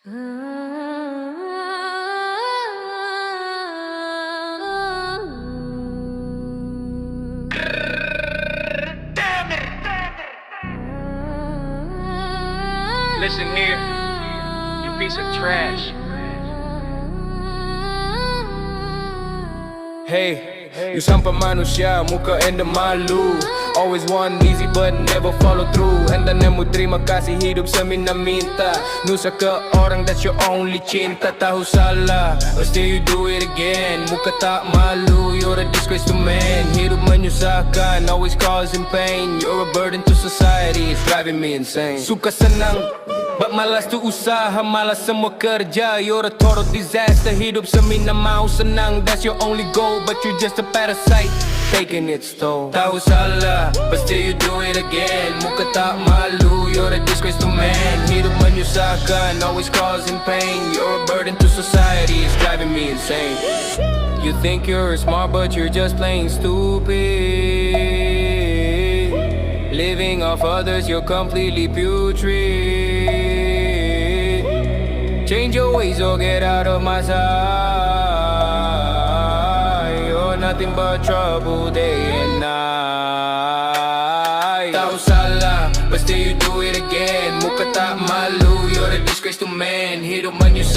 Listen here, you piece of trash. Hey, you sampai manusia, muka enda malu. Always want easy but never follow through. Enda nemu terima kasih hidup semina-minta. Nusa ke orang that's your only cinta. Tahu salah, but still you do it again. Muka tak malu, you're a disgrace to man. Hidup menyusahkan, always causing pain. You're a burden to society, it's driving me insane. Suka senang, but malas tu usaha, malas semua kerja. You're a total disaster, hidup semina mau senang. That's your only goal, but you're just a parasite, taking its toll. Tahu salah, but still you do it again. Muka tak malu, you're a disgrace to man. Hidup menyusahkan, always causing pain. You're a burden to society, it's driving me insane. You think you're smart, but you're just plain stupid. Living off others, you're completely putrid. Change your ways or get out of my sight. You're nothing but trouble day and night. Tahu salah, but still you do it again. Muka tak malu, you're a disgrace to man. Hidup menyusahkan.